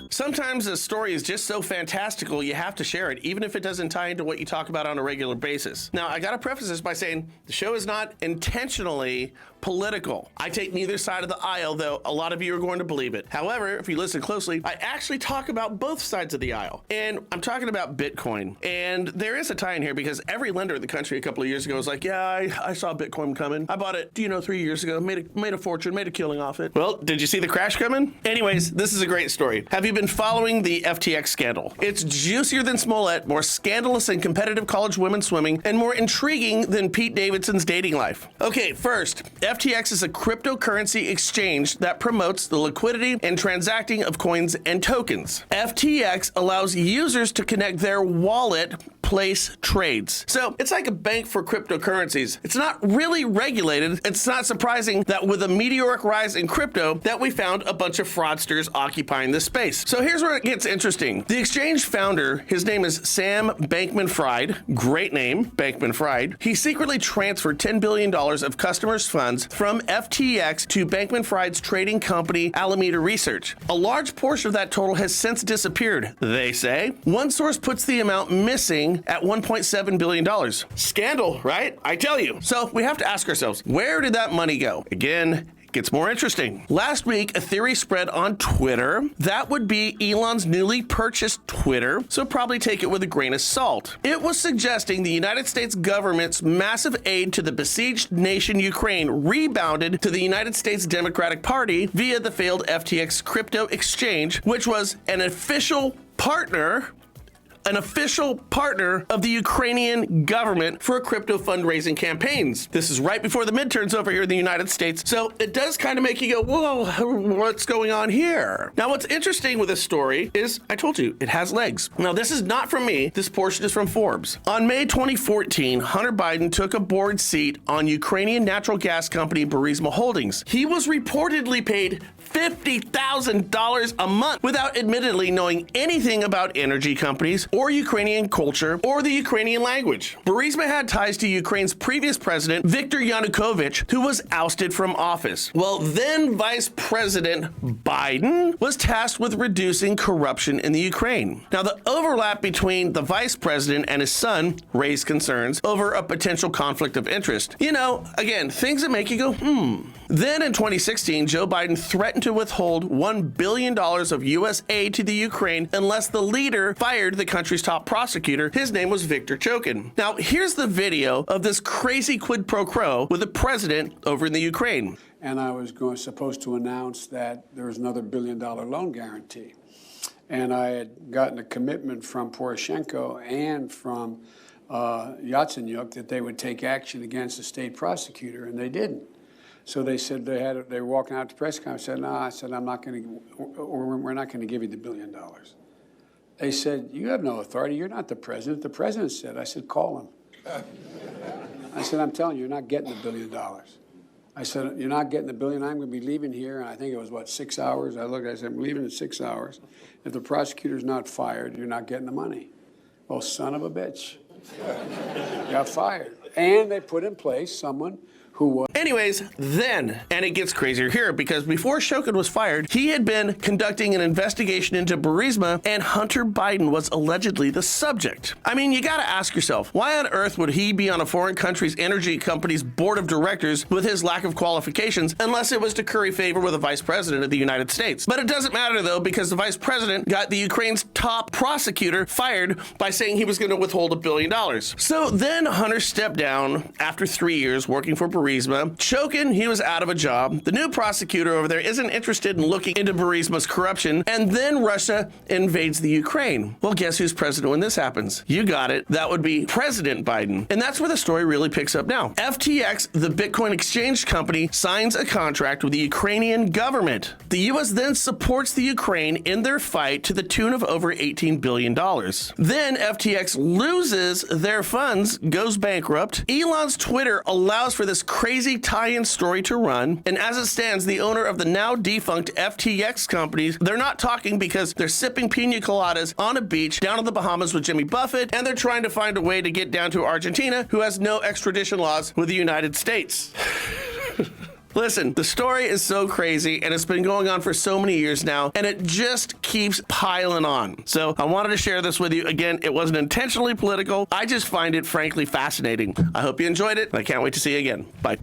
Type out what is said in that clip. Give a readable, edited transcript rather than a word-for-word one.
Sometimes a story is just so fantastical you have to share it, even if it doesn't tie into what you talk about on a regular basis. Now, I gotta preface this by saying the show is not intentionally political. I take neither side of the aisle, though a lot of you are going to believe it. However, if you listen closely, I actually talk about both sides of the aisle. And I'm talking about Bitcoin. And there is a tie in here because every lender in the country a couple of years ago was like, yeah, I saw Bitcoin coming. I bought it, 3 years ago, made a fortune, made a killing off it. Well, did you see the crash coming? Anyways, this is a great story. Have you been following the FTX scandal? It's juicier than Smollett, more scandalous than competitive college women swimming, and more intriguing than Pete Davidson's dating life. Okay, first, FTX is a cryptocurrency exchange that promotes the liquidity and transacting of coins and tokens. FTX allows users to connect their wallet, place trades. So it's like a bank for cryptocurrencies. It's not really regulated. It's not surprising that with a meteoric rise in crypto that we found a bunch of fraudsters occupying this space. So here's where it gets interesting. The exchange founder, his name is Sam Bankman-Fried. Great name, Bankman-Fried. He secretly transferred $10 billion of customers' funds from FTX to Bankman-Fried's trading company, Alameda Research. A large portion of that total has since disappeared, they say. One source puts the amount missing at $1.7 billion. Scandal, right? I tell you. So we have to ask ourselves, where did that money go? Again, it gets more interesting. Last week, a theory spread on Twitter that would be Elon's newly purchased Twitter, so probably take it with a grain of salt. It was suggesting the United States government's massive aid to the besieged nation Ukraine rebounded to the United States Democratic Party via the failed FTX crypto exchange, which was an official partner of the Ukrainian government for crypto fundraising campaigns. This is right before the midterms over here in the United States, so it does kind of make you go, whoa, what's going on here? Now, what's interesting with this story is, I told you, it has legs. Now, this is not from me. This portion is from Forbes. On May 2014, Hunter Biden took a board seat on Ukrainian natural gas company Burisma Holdings. He was reportedly paid $50,000 a month without admittedly knowing anything about energy companies or Ukrainian culture or the Ukrainian language. Burisma had ties to Ukraine's previous president, Viktor Yanukovych, who was ousted from office. Well, then Vice President Biden was tasked with reducing corruption in the Ukraine. Now, the overlap between the vice president and his son raised concerns over a potential conflict of interest. Again, things that make you go, Then in 2016, Joe Biden threatened to withhold $1 billion of U.S. aid to the Ukraine unless the leader fired the country's top prosecutor. His name was Viktor Chokin. Now, here's the video of this crazy quid pro quo with the president over in the Ukraine. And I was supposed to announce that there was another $1 billion loan guarantee. And I had gotten a commitment from Poroshenko and from Yatsenyuk that they would take action against the state prosecutor, and they didn't. So they said they were walking out to press conference. I said, no, we're not going to give you the $1 billion. They said, you have no authority. You're not the president. The president said. I said, call him. I said, I'm telling you, you're not getting the $1 billion. I said, you're not getting the $1 billion. I'm going to be leaving here. And I think it was, 6 hours? I said, I'm leaving in 6 hours. If the prosecutor's not fired, you're not getting the money. Well, son of a bitch. Got fired. And they put in place someone who was. Anyways, then, and it gets crazier here because before Shokin was fired, he had been conducting an investigation into Burisma, and Hunter Biden was allegedly the subject. I mean, you gotta ask yourself, why on earth would he be on a foreign country's energy company's board of directors with his lack of qualifications unless it was to curry favor with the vice president of the United States? But it doesn't matter though, because the vice president got the Ukraine's top prosecutor fired by saying he was gonna withhold $1 billion. So then Hunter stepped down after 3 years working for Burisma. Chokin, he was out of a job. The new prosecutor over there isn't interested in looking into Burisma's corruption, and then Russia invades the Ukraine. Well, guess who's president when this happens? You got it. That would be President Biden. And that's where the story really picks up now. FTX, the Bitcoin exchange company, signs a contract with the Ukrainian government. The U.S. then supports the Ukraine in their fight to the tune of over $18 billion. Then FTX loses their funds, goes bankrupt. Elon's Twitter allows for this crazy tie-in story to run. And as it stands, the owner of the now defunct FTX companies, they're not talking because they're sipping pina coladas on a beach down in the Bahamas with Jimmy Buffett, and they're trying to find a way to get down to Argentina, who has no extradition laws with the United States. Listen, the story is so crazy, and it's been going on for so many years now, and it just keeps piling on. So I wanted to share this with you. Again, it wasn't intentionally political. I just find it frankly fascinating. I hope you enjoyed it, and I can't wait to see you again. Bye.